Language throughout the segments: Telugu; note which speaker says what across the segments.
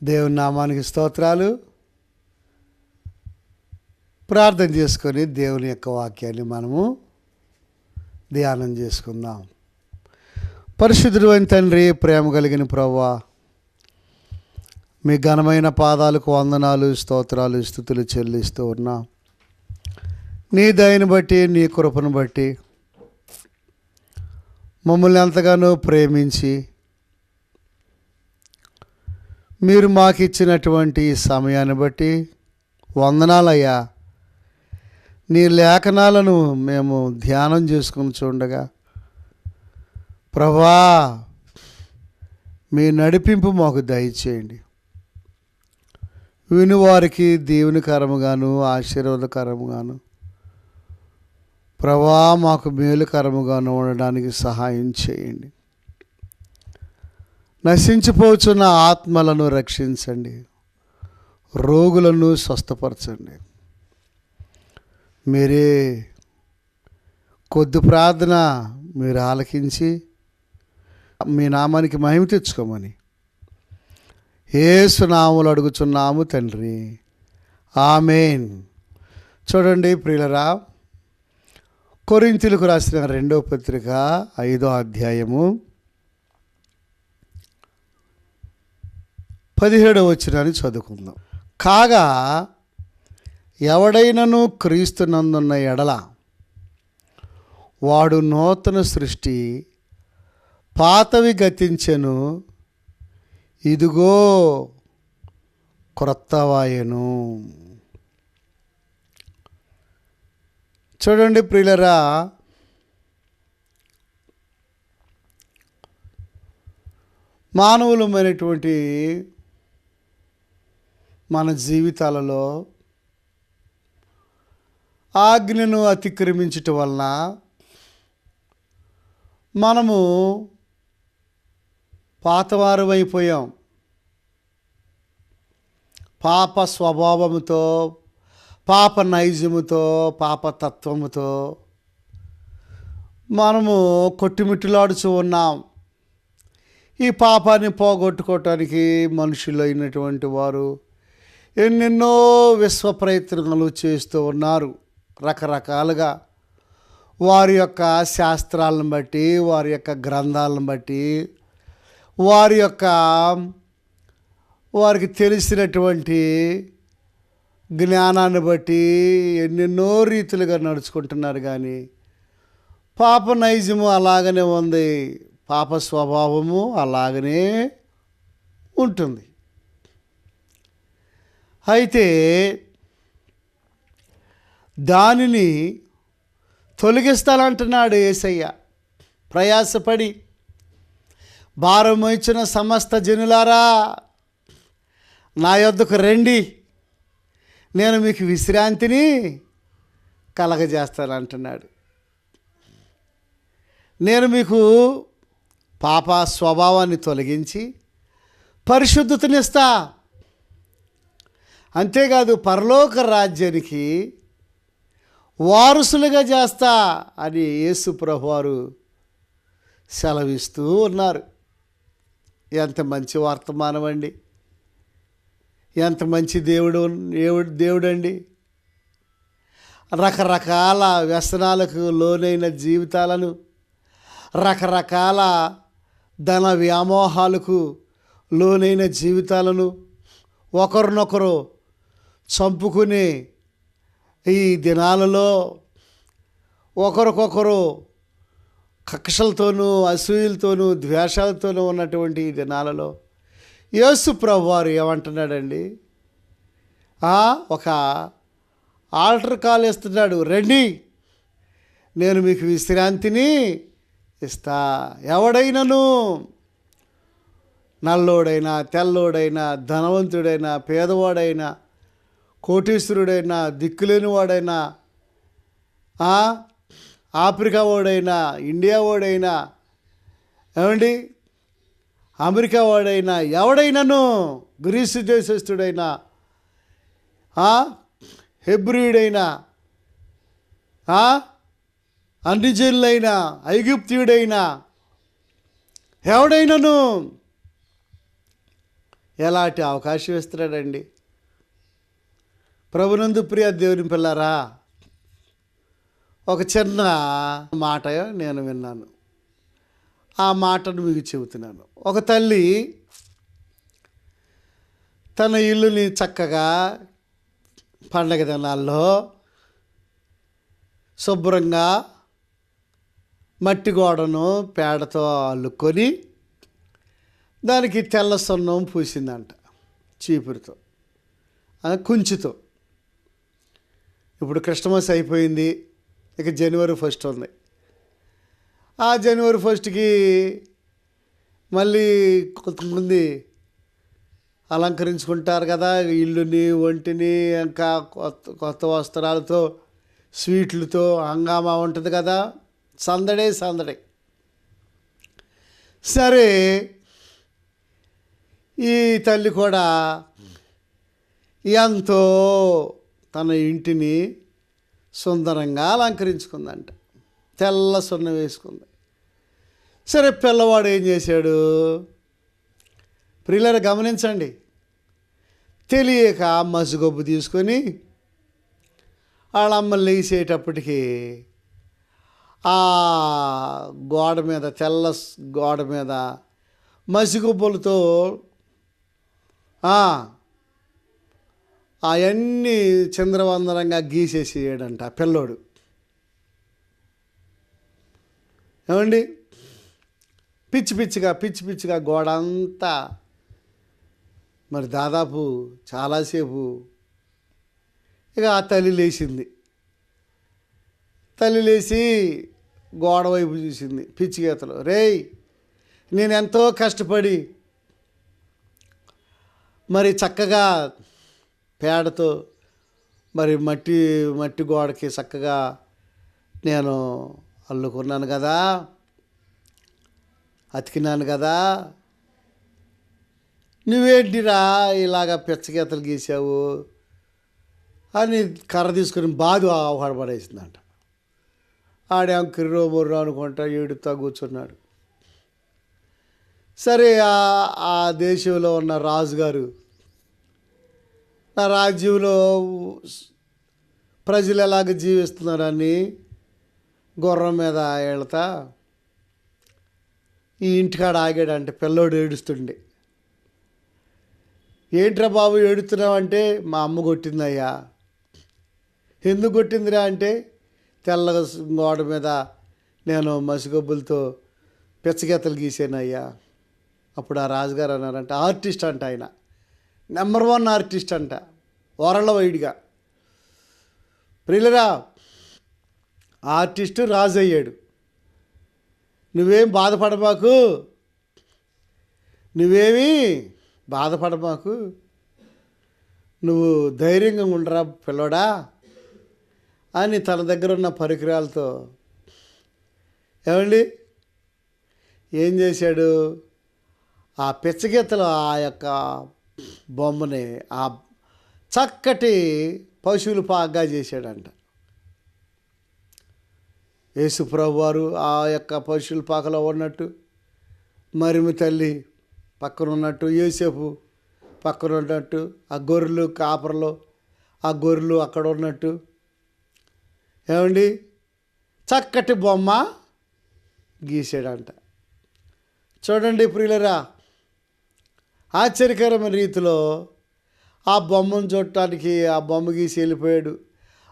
Speaker 1: దేవుని నామానికి స్తోత్రాలు. ప్రార్థన చేసుకొని దేవుని యొక్క వాక్యాన్ని మనము ధ్యానం చేసుకుందాం. పరిశుద్ధుడు అయిన తండ్రి, ప్రేమ కలిగిన ప్రభువా, మీ ఘనమైన పాదాలకు వందనాలు, స్తోత్రాలు, స్తుతులు చెల్లిస్తూ ఉన్నాం. నీ దయని బట్టి, నీ కృపను బట్టి మమ్మల్ని ఎంతగానో ప్రేమించి మీరు మాకు ఇచ్చినటువంటి ఈ సమయాన్ని బట్టి వందనాలయ్యా. నీ లేఖనాలను మేము ధ్యానం చేసుకుని చూడగా ప్రభువా, మీ నడిపింపు మాకు దయచేయండి. వినువారికి దీవెనకరముగాను ఆశీర్వాదకరముగాను ప్రభువా మాకు మేలుకరముగాను ఉండడానికి సహాయం చేయండి. నశించిపోతున్న ఆత్మలను రక్షించండి, రోగులను స్వస్థపరచండి. మీరే కొద్ది ప్రార్థన మీరు ఆలకించి మీ నామానికి మహిమ తెచ్చుకోమని యేసు నామములో అడుగుచున్నాము తండ్రి, ఆమేన్. చూడండి ప్రియులరా, కొరింథీయులకు రాసిన 2వ పత్రిక 5వ అధ్యాయము 17వ వచనాన్ని చదువుకుందాం. కాగా ఎవడైనను క్రీస్తునందున్న ఎడల వాడు నూతన సృష్టి, పాతవి గతించెను, ఇదిగో క్రొత్తవాయెను. చూడండి ప్రియులరా, మానవులమైనటువంటి మన జీవితాలలో ఆజ్ఞను అతిక్రమించటం వలన మనము పాతవారమైపోయాం. పాప స్వభావముతో, పాప నైజముతో, పాపతత్వముతో మనము కొట్టుమిట్టులాడుచూ ఉన్నాం. ఈ పాపాన్ని పోగొట్టుకోవటానికి మనుషులు అయినటువంటి వారు ఎన్నెన్నో విశ్వ ప్రయత్నాలు చేస్తూ ఉన్నారు. రకరకాలుగా వారి యొక్క శాస్త్రాలను బట్టి, వారి యొక్క గ్రంథాలను బట్టి, వారికి తెలిసినటువంటి జ్ఞానాన్ని బట్టి ఎన్నెన్నో రీతులుగా నడుచుకుంటున్నారు. కానీ పాప నైజము అలాగనే ఉంది, పాప స్వభావము అలాగనే ఉంటుంది. అయితే దానిని తొలగిస్తానంటున్నాడు యేసయ్య. ప్రయాసపడి భారం మోయించిన సమస్త జనులారా నా యొద్దకు రండి, నేను మీకు విశ్రాంతిని కలగజేస్తానంటున్నాడు. నేను మీకు పాప స్వభావాన్ని తొలగించి పరిశుద్ధతనిస్తా, అంతేకాదు పరలోక రాజ్యానికి వారసులుగా చేస్తా అని యేసు ప్రభువారు సెలవిస్తూ ఉన్నారు. ఎంత మంచి వర్తమానం అండి! ఎంత మంచి దేవుడండి! రకరకాల వ్యసనాలకు లోనైన జీవితాలను, రకరకాల ధన వ్యామోహాలకు లోనైన జీవితాలను, ఒకరినొకరు చంపుకునే ఈ దినాలలో, ఒకరికొకరు కక్షలతోనూ అసూయలతోనూ ద్వేషాలతోనూ ఉన్నటువంటి ఈ దినాలలో యేసు ప్రభువారు ఏమంటున్నాడండి? ఒక ఆల్టర్ కాల్ ఇస్తున్నాడు, రండి నేను మీకు విశ్రాంతిని ఇస్తా. ఎవడైనను, నల్లోడైనా తెల్లోడైనా, ధనవంతుడైనా పేదవాడైనా, కోటీశ్వరుడైనా దిక్కులేని వాడైనా, ఆఫ్రికా వాడైనా, ఇండియా వాడైనా, ఏమండి అమెరికా వాడైనా, ఎవడైనాను, గ్రీసు దేశస్థుడైనా, హెబ్రీయుడైనా, అన్ని జనులైనా, ఐగుప్తీయుడైనా, ఎవడైనాను ఎలాంటి అవకాశం ఇస్తున్నాడండి. ప్రభునందు ప్రియ దేవుని పిల్లరా, ఒక చిన్న మాట నేను విన్నాను. ఆ మాటను మీకు చెబుతున్నాను. ఒక తల్లి తన ఇల్లుని చక్కగా పండగ దినాల్లో శుభ్రంగా మట్టి గోడను పేడతో అల్లుకొని దానికి తెల్ల సున్నం పూసిందంట, చీపురుతో, కుంచుతో. ఇప్పుడు క్రిస్మస్ అయిపోయింది, ఇక జనవరి 1 ఉంది. ఆ జనవరి 1కి మళ్ళీ కొంతమంది అలంకరించుకుంటారు కదా ఇల్లుని, ఒంటిని, ఇంకా కొత్త కొత్త వస్త్రాలతో, స్వీట్లతో హంగామా ఉంటుంది కదా, సందడే సందడి. సరే, ఈ తల్లి కూడా ఎంతో తన ఇంటిని సుందరంగా అలంకరించుకుందంట, తెల్ల సున్నం వేసుకుంది. సరే, పిల్లవాడు ఏం చేశాడు? ప్రియులారా గమనించండి, తెలియక మసిగొబ్బు తీసుకొని వాళ్ళ అమ్మ లేచేటప్పటికి ఆ గోడ మీద, తెల్ల గోడ మీద మసిగొబ్బులతో అవన్నీ చంద్రవందరంగా గీసేసేయడంట పిల్లోడు. ఏమండి, పిచ్చి పిచ్చిగా గోడ అంతా, మరి దాదాపు చాలాసేపు. ఇక ఆ తల్లి లేచింది. తల్లి లేచి గోడ వైపు చూసింది పిచ్చి గీతలు. రేయ్, నేను ఎంతో కష్టపడి మరి చక్కగా పేడతో మరి మట్టి గోడకి చక్కగా నేను అల్లుకున్నాను కదా, అతికినాను కదా, నువ్వేంటిరా ఇలాగా పిచ్చగీతలు గీసావు అని కర్ర తీసుకుని బాధ ఆహ్వాడపడేసిందంట. ఆడేం కిర్రో బొర్రో అనుకుంటా ఏడుతా కూర్చున్నాడు. సరే, ఆ దేశంలో ఉన్న రాజుగారు, నా రాజ్యంలో ప్రజలు ఎలాగ జీవిస్తున్నారని గుర్రం మీద వెళ్తా ఈ ఇంటికాడ ఆగాడంటే పిల్లోడు ఏడుస్తుండే. ఏంట్రా బాబు ఏడుతున్నావు అంటే, మా అమ్మ కొట్టిందయ్యా. ఎందుకు కొట్టిందిరా అంటే, తెల్ల గోడ మీద నేను మసిగొబ్బులతో పిచ్చగీతలు గీసానయ్యా. అప్పుడు ఆ రాజుగారు అన్నారంట, ఆర్టిస్ట్ అంట ఆయన, నెంబర్ 1 ఆర్టిస్ట్ అంట, వరల్డ్ వైడ్గా. ప్రియులరా, ఆర్టిస్టు రాజు అయ్యాడు. నువ్వేం బాధపడమాకు, నువ్వు ధైర్యంగా ఉండరా పిల్లోడా అని తన దగ్గర ఉన్న పరికరాలతో ఏమండి ఏం చేశాడు? ఆ పిచ్చగీతలు ఆ యొక్క బొమ్మని ఆ చక్కటి పశువుల పాకగా చేశాడంట. యేసుప్రభు వారు ఆ యొక్క పశువుల పాకలో ఉన్నట్టు, మరియమ్మ తల్లి పక్కన ఉన్నట్టు, యోసేపు పక్కన ఉన్నట్టు, ఆ గొర్రెలు కాపర్లో ఆ గొర్రెలు అక్కడ ఉన్నట్టు, ఏమండి చక్కటి బొమ్మ గీసాడంట. చూడండి ప్రియులరా, ఆశ్చర్యకరమైన రీతిలో ఆ బొమ్మను చూడటానికి, ఆ బొమ్మ గీసి వెళ్ళిపోయాడు.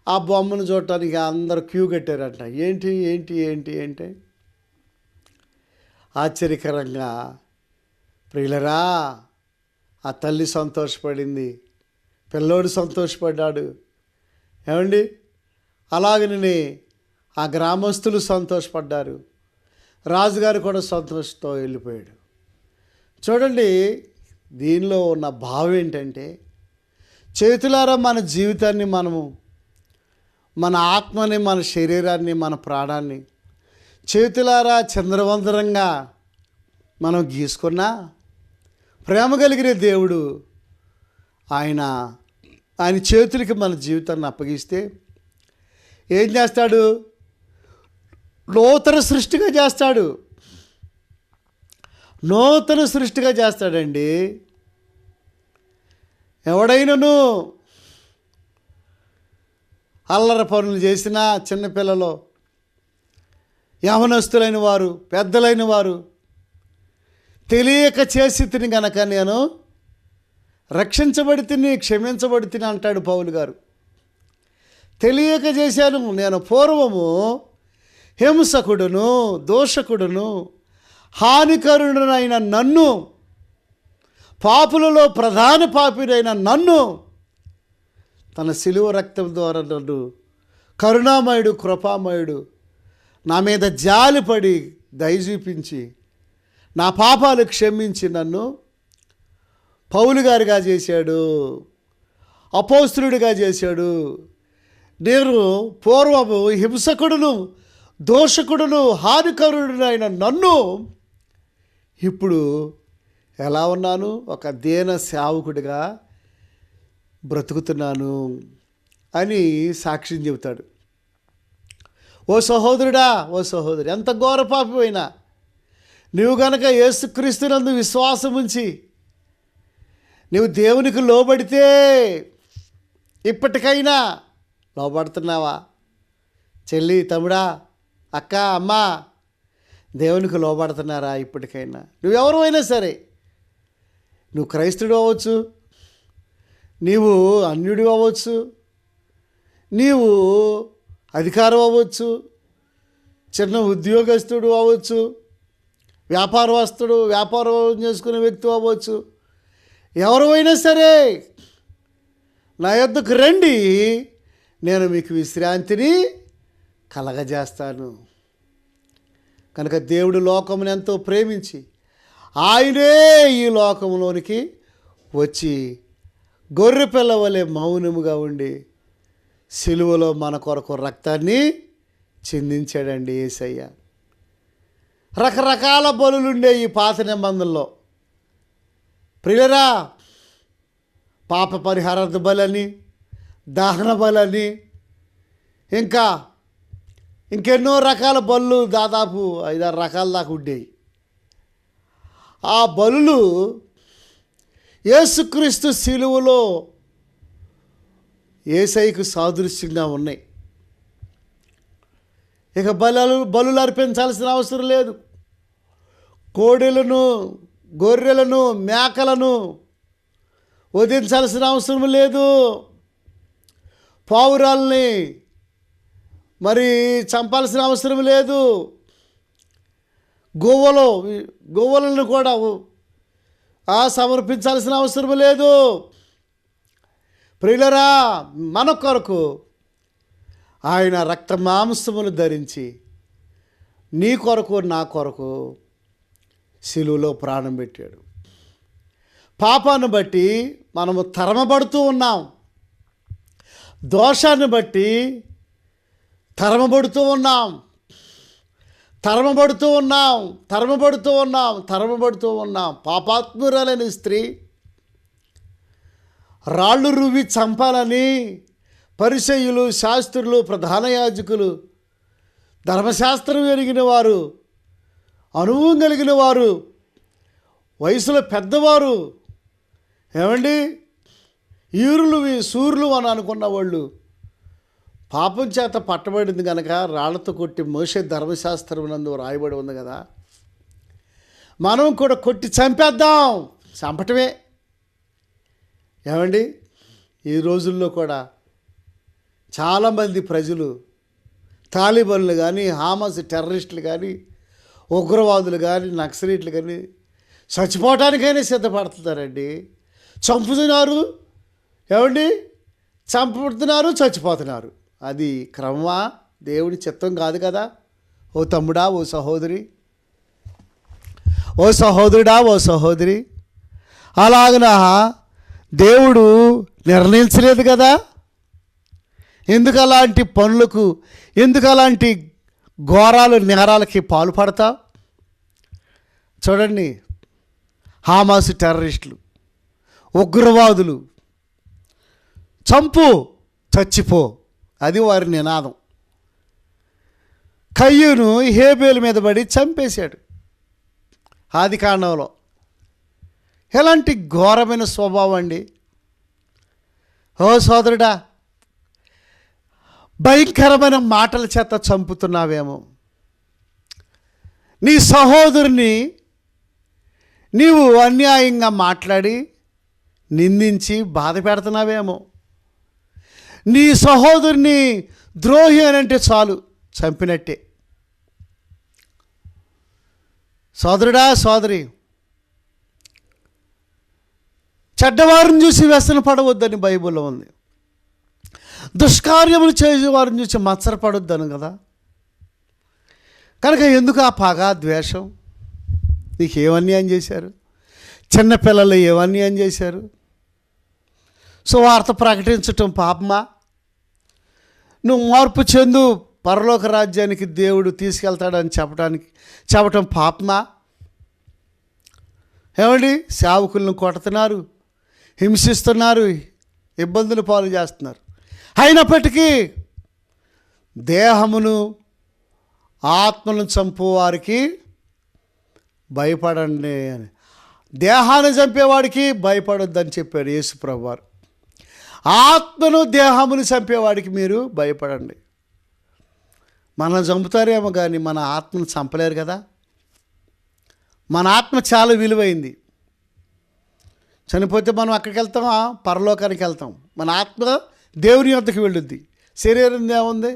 Speaker 1: ఆ బొమ్మను చూడటానికి అందరూ క్యూ కట్టారంట. ఏంటి ఏంటి ఏంటి ఏంటి ఆశ్చర్యకరంగా ప్రియులరా, ఆ తల్లి సంతోషపడింది, పిల్లోడు సంతోషపడ్డాడు. ఏమండి అలాగనే ఆ గ్రామస్తులు సంతోషపడ్డారు, రాజుగారు కూడా సంతోషంతో వెళ్ళిపోయాడు. చూడండి, దీనిలో ఉన్న భావం ఏంటంటే, చేతులారా మన జీవితాన్ని మనము, మన ఆత్మని, మన శరీరాన్ని, మన ప్రాణాన్ని చేతులారా చంద్రవందరంగా మనం గీసుకున్నా, ప్రేమ కలిగిన దేవుడు ఆయన చేతులకి మన జీవితాన్ని అప్పగిస్తే ఏం చేస్తాడు? నూతన సృష్టిగా చేస్తాడు. నూతన సృష్టిగా చేస్తాడండి. ఎవడైనను అల్లరి పనులు చేసిన చిన్నపిల్లలు, యవనస్తులైన వారు, పెద్దలైన వారు తెలియక చేసి తిని గనక నేను రక్షించబడి తిని క్షమించబడి తిని అంటాడు పౌలు గారు. తెలియక చేశాను. నేను పూర్వము హింసకుడును, దోషకుడును, హానికరుడునైన నన్ను, పాపులలో ప్రధాన పాపిడైన నన్ను తన శిలువ రక్తం ద్వారా నన్ను కరుణామయుడు, కృపామయుడు నా మీద జాలిపడి దయ చూపించి నా పాపాలు క్షమించి నన్ను పౌలు గారిగా చేశాడు, అపోస్తలుడిగా చేశాడు. నేను పూర్వము హింసకుడును, దోషకుడును, హానికరుడునైన నన్ను ఇప్పుడు ఎలా ఉన్నాను? ఒక దీన సేవకుడిగా బ్రతుకుతున్నాను అని సాక్ష్యం చెబుతాడు. ఓ సహోదరుడా, ఓ సహోదరి, ఎంత ఘోర పాపమైనా నీవు గనక యేసుక్రీస్తునందు విశ్వాసం ఉంచి నీవు దేవునికి లోబడితే, ఇప్పటికైనా లోబడుతున్నావా? చెల్లి, తమ్ముడా, అక్క, అమ్మ, దేవునికి లోబడుతున్నారా? ఇప్పటికైనా నువ్వెవరు అయినా సరే, నువ్వు క్రైస్తుడు అవ్వచ్చు, నీవు అన్యుడు అవ్వచ్చు, నీవు అధికారం అవ్వచ్చు, చిన్న ఉద్యోగస్తుడు అవ్వచ్చు, వ్యాపారం చేసుకునే వ్యక్తి అవ్వచ్చు, ఎవరైనా సరే నా యొద్దకు రండి, నేను మీకు విశ్రాంతిని కలగజేస్తాను. కనుక దేవుడు లోకమును ఎంతో ప్రేమించి ఆయనే ఈ లోకంలోనికి వచ్చి గొర్రెపిల్ల వలె మౌనముగా ఉండి సిలువలో మన కొరకు రక్తాన్ని చిందించాడండి యేసయ్య. రకరకాల బలులుండే ఈ పాత నిబంధనలో ప్రియులరా, పాప పరిహారార్థ బలని, దహన బలని, ఇంకెన్నో రకాల బలులు, దాదాపు 5-6 రకాల దాకా ఉండేవి. ఆ బలులు యేసుక్రీస్తు శిలువలో యేసయ్యకు సాదృశ్యంగా ఉన్నాయి. ఇక బలులు అర్పించాల్సిన అవసరం లేదు. కోడెలను, గొర్రెలను, మేకలను వధించాల్సిన అవసరం లేదు. పావురాల్ని మరి చంపాల్సిన అవసరం లేదు. గోవులను కూడా సమర్పించాల్సిన అవసరం లేదు. ప్రియులరా, మన కొరకు ఆయన రక్త మాంసములు ధరించి నీ కొరకు, నా కొరకు శిలువలో ప్రాణం పెట్టాడు. పాపాన్ని బట్టి మనము తరమబడుతూ ఉన్నాం, దోషాన్ని బట్టి తరమబడుతూ ఉన్నాం. పాపాత్మురాలైన స్త్రీ రాళ్ళు రువ్వి చంపాలని పరిసయ్యులు, శాస్త్రులు, ప్రధాన యాజకులు, ధర్మశాస్త్రం ఎరిగిన వారు, అనుభవం కలిగిన వారు, వయసులో పెద్దవారు, ఏమండి ఈరులు సూర్యులు అని అనుకున్న వాళ్ళు పాపం చేత పట్టబడింది కనుక రాళ్లతో కొట్టి మోషే ధర్మశాస్త్రం నందు రాయబడి ఉంది కదా, మనం కూడా కొట్టి చంపేద్దాం, చంపటమే. ఏమండి ఈ రోజుల్లో కూడా చాలామంది ప్రజలు తాలిబన్లు కానీ, హామస్ టెర్రరిస్టులు కానీ, ఉగ్రవాదులు కానీ, నక్సలైట్లు కానీ చచ్చిపోవటానికైనా సిద్ధపడుతున్నారండి. చంపుతున్నారు, ఏమండి చంపుతున్నారు, చచ్చిపోతున్నారు. అది క్రమమా? దేవుడి చిత్తం కాదు కదా. ఓ తమ్ముడా, ఓ సహోదరి, ఓ సహోదరుడా, ఓ సహోదరి, అలాగనా దేవుడు నిర్ణయించలేదు కదా. ఎందుకు అలాంటి పనులకు, ఎందుకు అలాంటి ఘోరాలు, నేరాలకి పాల్పడతావు? చూడండి, హామాసు టెర్రరిస్టులు, ఉగ్రవాదులు, చంపు చచ్చిపో, అది వారి నినాదం. కయ్యూను హేబేలు మీద పడి చంపేశాడు ఆదికాండంలో. ఎలాంటి ఘోరమైన స్వభావం అండి. ఓ సోదరుడా, భయంకరమైన మాటల చేత చంపుతున్నావేమో. నీ సహోదరుని నీవు అన్యాయంగా మాట్లాడి నిందించి బాధ పెడుతున్నావేమో. నీ సహోదరుని ద్రోహి అని అంటే చాలు చంపినట్టే. సోదరుడా, సోదరి, చెడ్డవారిని చూసి వ్యసన పడవద్దని బైబిల్లో ఉంది. దుష్కార్యములు చేసేవారిని చూసి మత్సరపడొద్దని కదా. కనుక ఎందుకు ఆ పగ, ద్వేషం? నీకు ఏమన్యాయం చేశారు? చిన్నపిల్లలు ఏమన్యాయం చేశారు? సువార్త ప్రకటించటం పాపమా? నువ్వు మార్పు చెందు, పరలోక రాజ్యానికి దేవుడు తీసుకెళ్తాడని చెప్పటం పాపమా? ఏమండి, సేవకులను కొడుతున్నారు, హింసిస్తున్నారు, ఇబ్బందులు పాలు చేస్తున్నారు. అయినప్పటికీ దేహమును ఆత్మను చంపువారికి భయపడండి అని, దేహాన్ని చంపేవాడికి భయపడొద్దని చెప్పాడు యేసు ప్రభువారు. ఆత్మను దేహమును చంపేవాడికి మీరు భయపడండి. మనం చంపుతారేమో కానీ మన ఆత్మను చంపలేరు కదా. మన ఆత్మ చాలా విలువైంది. చనిపోతే మనం అక్కడికి వెళ్తామా? పరలోకానికి వెళ్తాం. మన ఆత్మ దేవుని యొద్దకు వెళ్ళుద్ది. శరీరం ఏముంది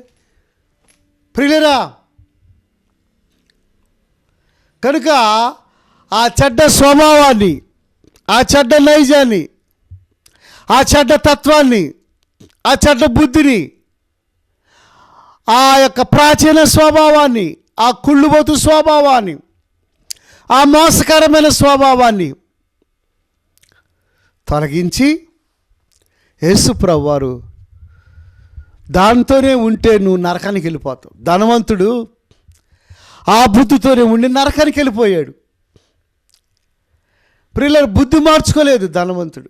Speaker 1: ప్రియులరా? కనుక ఆ చెడ్డ స్వభావాన్ని, ఆ చెడ్డ నైజాన్ని, ఆ చెడ్డ తత్వాన్ని, ఆ చెడ్డ బుద్ధిని, ఆ యొక్క ప్రాచీన స్వభావాన్ని, ఆ కుళ్ళుబోతు స్వభావాన్ని, ఆ మోసకరమైన స్వభావాన్ని తొలగించి యేసు ప్రభువారు దాంతోనే ఉంటే నువ్వు నరకానికి వెళ్ళిపోతావు. ధనవంతుడు ఆ బుద్ధితోనే ఉండి నరకానికి వెళ్ళిపోయాడు. ప్రియులారా, బుద్ధి మార్చుకోలేదు ధనవంతుడు.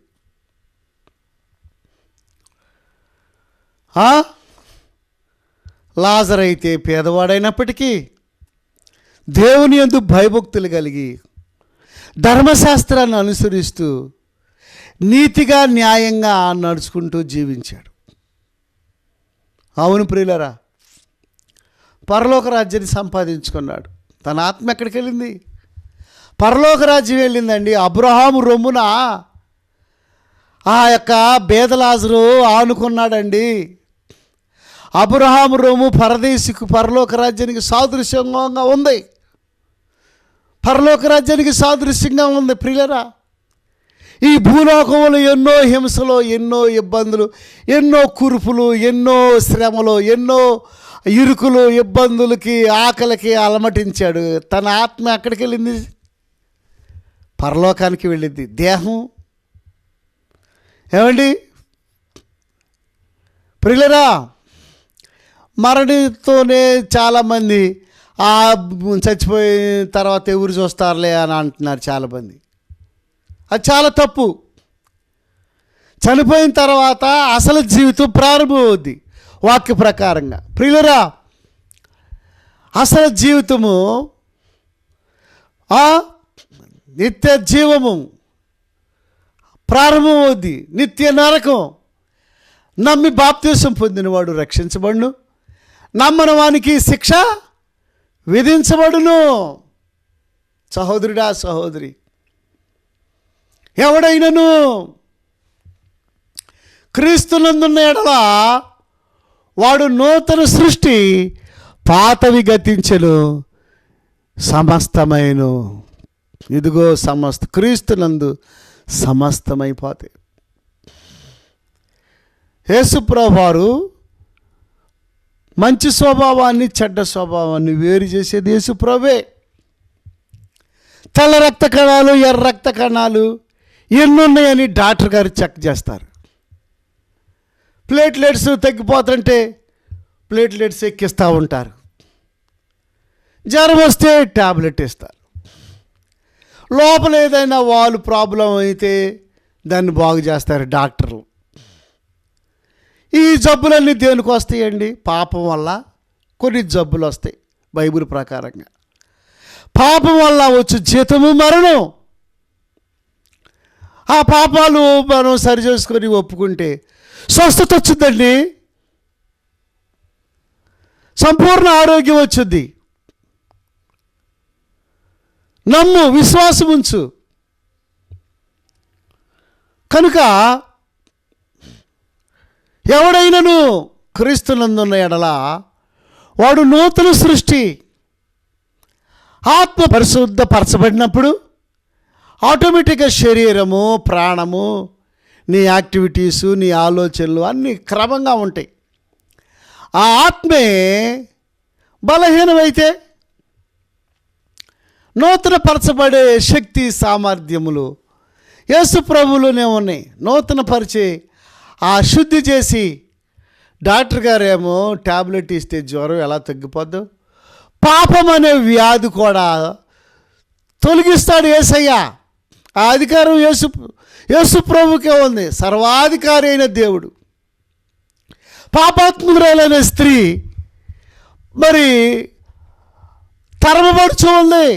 Speaker 1: లాజరు అయితే పేదవాడైనప్పటికీ దేవుని యందు భయభక్తులు కలిగి ధర్మశాస్త్రాన్ని అనుసరిస్తూ నీతిగా, న్యాయంగా నడుచుకుంటూ జీవించాడు. అవును ప్రియులరా, పరలోక రాజ్యాన్ని సంపాదించుకున్నాడు. తన ఆత్మ ఎక్కడికి వెళ్ళింది? పరలోక రాజ్యం వెళ్ళిందండి. అబ్రహాము రొమ్మున ఆ యొక్క బేదలాజరు ఆనుకున్నాడండి. అబ్రహాము రొమ్ము పరదేశికు పరలోక రాజ్యానికి సాదృశ్యంగా ఉంది. పరలోక రాజ్యానికి సాదృశ్యంగా ఉంది ప్రియులరా. ఈ భూలోకంలో ఎన్నో హింసలు, ఎన్నో ఇబ్బందులు, ఎన్నో కురుపులు, ఎన్నో శ్రమలు, ఎన్నో ఇరుకులు, ఇబ్బందులకి, ఆకలికి అలమటించాడు. తన ఆత్మ ఎక్కడికి వెళ్ళింది? పరలోకానికి వెళ్ళింది. దేహం ఏమండి ప్రియులరా, మరణితోనే చాలామంది చచ్చిపోయిన తర్వాత ఎవరు చూస్తారులే అని అంటున్నారు చాలామంది. అది చాలా తప్పు. చనిపోయిన తర్వాత అసలు జీవితం ప్రారంభమవుద్ది వాక్య ప్రకారంగా. ప్రియులరా, అసలు జీవితము నిత్య జీవము ప్రారంభమవుద్ది. నిత్య నరకం. నమ్మి బాప్తీసం పొందినవాడు రక్షించబడును, నమ్మని వానికి శిక్ష విధించబడును. సహోదరుడా, సహోదరి, ఎవడైనను క్రీస్తునందున్న ఎడల వాడు నూతన సృష్టి, పాతవి గతించెను, సమస్తమైన ఇదిగో క్రీస్తునందు సమస్తమైపోతాయి. యేసుప్రభువు వారు మంచి స్వభావాన్ని, చెడ్డ స్వభావాన్ని వేరు చేసేది యేసుప్రభువే. తెల్ల రక్త కణాలు, ఎర్ర రక్త కణాలు ఎన్నున్నాయని డాక్టర్ గారు చెక్ చేస్తారు. ప్లేట్లెట్స్ తగ్గిపోతుంటే ప్లేట్లెట్స్ ఎక్కిస్తూ ఉంటారు. జ్వరం వస్తే ట్యాబ్లెట్ ఇస్తారు. లోపల ఏదైనా వాళ్ళు ప్రాబ్లం అయితే దాన్ని బాగు చేస్తారు డాక్టర్లు. ఈ జబ్బులన్నీ దేనికి వస్తాయండి? పాపం వల్ల కొన్ని జబ్బులు వస్తాయి. బైబిల్ ప్రకారంగా పాపం వల్ల వచ్చే జీతము మరణం. ఆ పాపాలు మనం సరి చేసుకొని ఒప్పుకుంటే స్వస్థత వచ్చిందండి, సంపూర్ణ ఆరోగ్యం వచ్చింది. నమ్ము, విశ్వాసం ఉంచు. కనుక ఎవడైనను క్రీస్తునందున్న ఎడల వాడు నూతన సృష్టి. ఆత్మ పరిశుద్ధపరచబడినప్పుడు ఆటోమేటిక్గా శరీరము, ప్రాణము, నీ యాక్టివిటీసు, నీ ఆలోచనలు అన్నీ క్రమంగా ఉంటాయి. ఆ ఆత్మే బలహీనమైతే నూతన పరచబడే శక్తి సామర్థ్యములు యేసు ప్రభువులోనే ఉన్నాయి. నూతన పరిచే ఆ శుద్ధి చేసి, డాక్టర్ గారేమో ట్యాబ్లెట్ ఇస్తే జ్వరం ఎలా తగ్గిపోద్దు, పాపం అనే వ్యాధి కూడా తొలగిస్తాడు యేసయ్య. ఆ అధికారం యేసు ప్రభుకే ఉంది. సర్వాధికారి అయిన దేవుడు. పాపాత్మురాలైన స్త్రీ మరి తరమబడుచు ఉంది.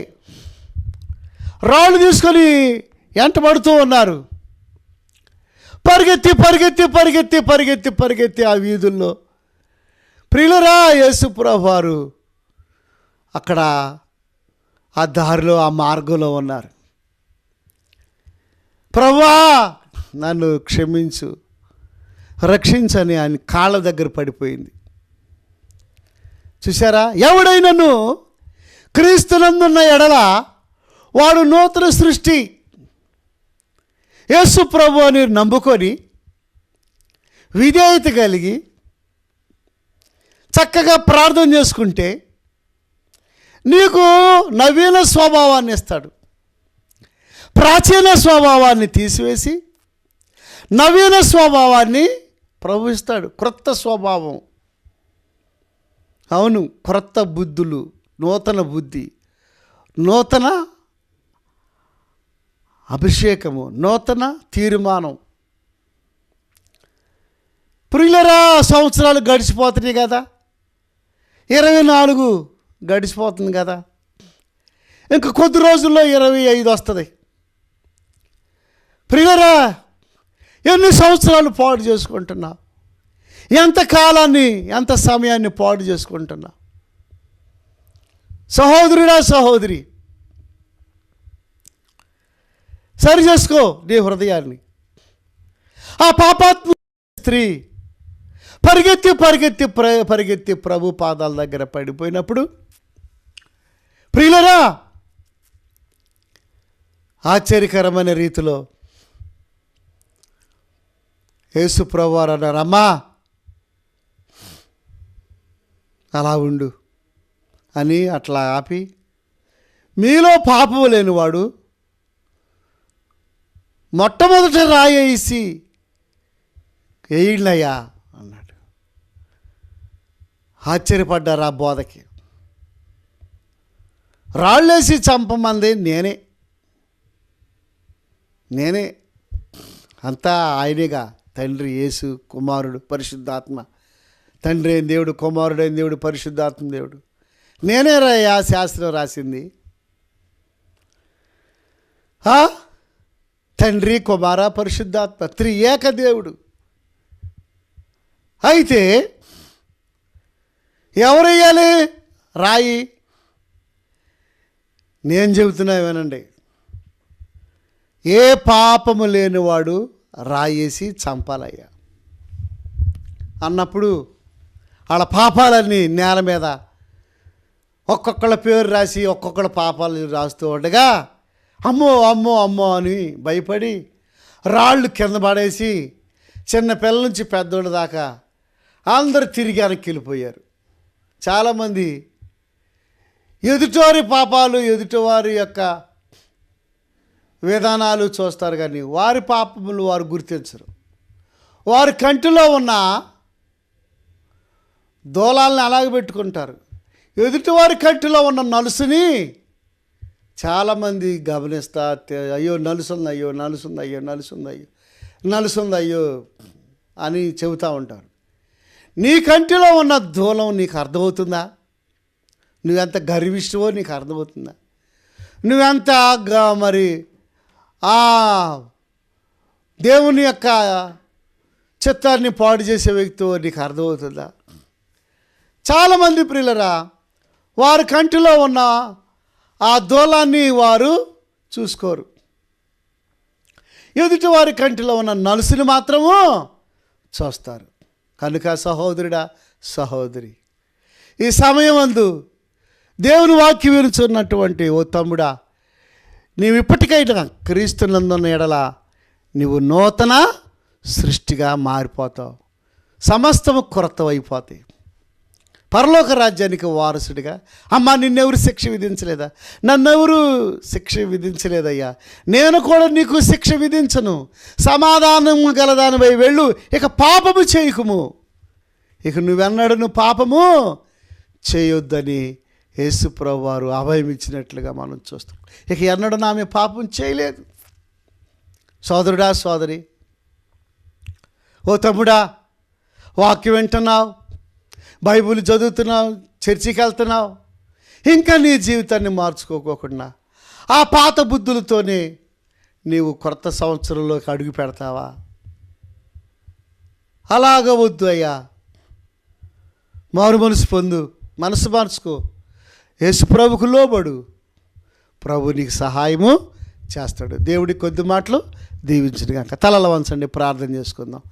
Speaker 1: రాళ్ళు తీసుకొని ఎంటబడుతూ ఉన్నారు. పరిగెత్తి పరిగెత్తి పరిగెత్తి పరిగెత్తి పరిగెత్తి ఆ వీధుల్లో. ప్రియులరా, యేసు ప్రభు వారు అక్కడ ఆ దారిలో, ఆ మార్గంలో ఉన్నారు. ప్రభువా నన్ను క్షమించు, రక్షించని ఆయన కాళ్ళ దగ్గర పడిపోయింది. చూసారా, ఎవడైనను క్రీస్తునందున్న ఎడల వాడు నూతన సృష్టి. యేసు ప్రభు అని నమ్ముకొని విధేయత కలిగి చక్కగా ప్రార్థన చేసుకుంటే నీకు నవీన స్వభావాన్ని ఇస్తాడు. ప్రాచీన స్వభావాన్ని తీసివేసి నవీన స్వభావాన్ని ప్రభు ఇస్తాడు. క్రొత్త స్వభావం, అవును, క్రొత్త బుద్ధులు, నూతన బుద్ధి, నూతన అభిషేకము, నూతన తీర్మానం. ప్రియులరా, సంవత్సరాలు గడిచిపోతున్నాయి కదా, 24 గడిచిపోతుంది కదా, ఇంక కొద్ది రోజుల్లో 25 వస్తుంది. ప్రియులరా, ఎన్ని సంవత్సరాలు పాడు చేసుకుంటున్నా, ఎంత కాలాన్ని, ఎంత సమయాన్ని పాడు చేసుకుంటున్నా. సహోదరుడా, సహోదరి, సరి చేసుకో నీ హృదయాన్ని. ఆ పాపాత్మ స్త్రీ పరిగెత్తి పరిగెత్తి పరిగెత్తి ప్రభు పాదాల దగ్గర పడిపోయినప్పుడు, ప్రియులరా, ఆశ్చర్యకరమైన రీతిలో యేసు ప్రభు వారు అన్నారు, అమ్మా అలా ఉండు అని అట్లా ఆపి, మీలో పాపము లేనివాడు మొట్టమొదట రాయేసి వేయండియ్యా అన్నాడు. ఆశ్చర్యపడ్డారు ఆ బోధకి. రాళ్ళేసి చంపమంది నేనే అంతా ఆయనేగా. తండ్రి, యేసు, కుమారుడు, పరిశుద్ధాత్మ. తండ్రి అయిన దేవుడు, కుమారుడైన దేవుడు, పరిశుద్ధాత్మ దేవుడు. నేనే రాయా శాస్త్రం రాసింది. తండ్రి, కుమార, పరిశుద్ధాత్మ, త్రియేక దేవుడు. అయితే ఎవరెయ్యాలి రాయి? నేను చెబుతున్నా వినండి. ఏ పాపము లేనివాడు రాయేసి చంపాలయ్యా అన్నప్పుడు వాళ్ళ పాపాలన్నీ నేల మీద ఒక్కొక్కళ్ళ పేరు రాసి ఒక్కొక్కళ్ళ పాపాలు రాస్తూ ఉండగా అమ్మో అమ్మో అమ్మో అని భయపడి రాళ్ళు కింద పడేసి చిన్న పిల్లల నుంచి పెద్దోళ్ళ దాకా అందరూ తిరిగి వెనక్కి వెళ్ళిపోయారు. చాలామంది ఎదుటివారి పాపాలు, ఎదుటివారి యొక్క విధానాలు చూస్తారు, కానీ వారి పాపములు వారు గుర్తించరు. వారి కంటిలో ఉన్న దూలాలను అలాగే పెట్టుకుంటారు. ఎదుటివారి కంటిలో ఉన్న నలుసుని చాలామంది గమనిస్తా, అయ్యో నలుసుంది, అయ్యో నలుసుంది, అయ్యో నలుసుంది, అయ్యో నలుసుంది, అయ్యో అని చెబుతూ ఉంటారు. నీ కంటిలో ఉన్న దూలం నీకు అర్థమవుతుందా? నువ్వెంత గర్విష్ఠవో నీకు అర్థమవుతుందా? నువ్వెంత మరి దేవుని యొక్క చిత్తాన్ని పాడు చేసే వ్యక్తి నీకు అర్థమవుతుందా? చాలామంది ప్రియులరా, వారి కంటిలో ఉన్న ఆ దూలాన్ని వారు చూసుకోరు. ఎదుటి వారి కంటిలో ఉన్న నలుసుని మాత్రము చూస్తారు. కనుక సహోదరుడా, సహోదరి, ఈ సమయమందు దేవుని వాక్యం వినుచున్నటువంటి ఓ తమ్ముడా, నీవు ఇప్పటికైనా క్రీస్తునందున్న ఎడల నీవు నూతన సృష్టిగా మారిపోతావు. సమస్తము కొరతవైపోతాయి. పరలోక రాజ్యానికి వారసుడిగా, అమ్మా నిన్నెవరు శిక్ష విధించలేదా? నన్నెవరు శిక్ష విధించలేదయ్యా, నేను కూడా నీకు శిక్ష విధించను, సమాధానము గలదానిపై వెళ్ళు, ఇక పాపము చేయకుము, ఇక నువ్వెన్నడూ పాపము చేయొద్దని యేసు ప్రభువు వారు అభయం ఇచ్చినట్లుగా మనం చూస్తాం. ఇక ఎన్నడూ ఆమె పాపం చేయలేదు. సోదరుడా, సోదరి, ఓ తమ్ముడా, వాక్యం వింటున్నావు, బైబిల్ చదువుతున్నావు, చర్చికి వెళ్తున్నావు, ఇంకా నీ జీవితాన్ని మార్చుకోకుండా ఆ పాత బుద్ధులతోనే నీవు కొత్త సంవత్సరంలోకి అడుగు పెడతావా? అలాగ వద్దు అయ్యా. మారు మనసు పొందు, మనసు మార్చుకో, యేసు ప్రభుకు లోబడు, ప్రభు నీకు సహాయము చేస్తాడు. దేవుడి కొద్ది మాటలు దీవించును గాక. తలల వంచండి, ప్రార్థన చేసుకుందాం.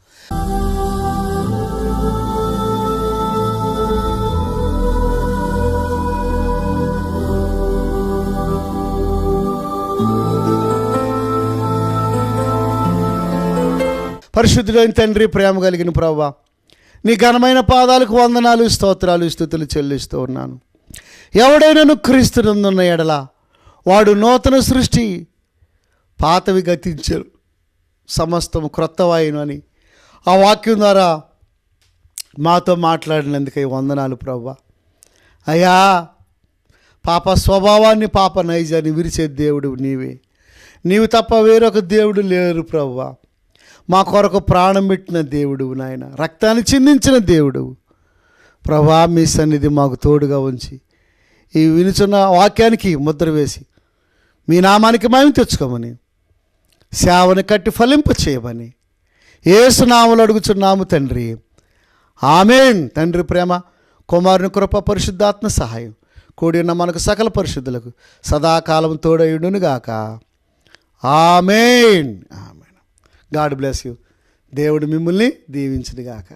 Speaker 1: పరిశుద్ధుడైన తండ్రి, ప్రేమ కలిగిన ప్రభువా, నీ ఘనమైన పాదాలకు వందనాలు, స్తోత్రాలు, స్తుతులు చెల్లిస్తూ ఉన్నాను. ఎవడైనా క్రీస్తునందున్న ఎడల వాడు నూతన సృష్టి, పాతవి గతించరు, సమస్తము క్రొత్తవాయును అని ఆ వాక్యం ద్వారా మాతో మాట్లాడినందుకై వందనాలు ప్రభువా. అయ్యా, పాప స్వభావాన్ని, పాప నైజాన్ని విరిచే దేవుడు నీవే. నీవు తప్ప వేరొక దేవుడు లేరు ప్రభువా. మా కొరకు ప్రాణం పెట్టిన దేవుడు నాయన, రక్తాన్ని చిందించిన దేవుడు ప్రభువా. మీ సన్నిధి మాకు తోడుగా ఉంచి ఈ వినుచున్న వాక్యానికి ముద్ర వేసి మీ నామానికి మహిమ తెచ్చుకోమని, సేవని కట్టి ఫలింప చేయమని యేసు నామములో అడుగుచున్నాము తండ్రి, ఆమేన్. తండ్రి ప్రేమ, కుమారుని కృప, పరిశుద్ధాత్మ సహాయం కూడి ఉన్న మనకు సకల పరిశుద్ధులకు సదాకాలం తోడయుడును గాక. ఆమేన్, ఆమేన్. God bless you. దేవుడు మిమ్మల్ని దీవించును గాక.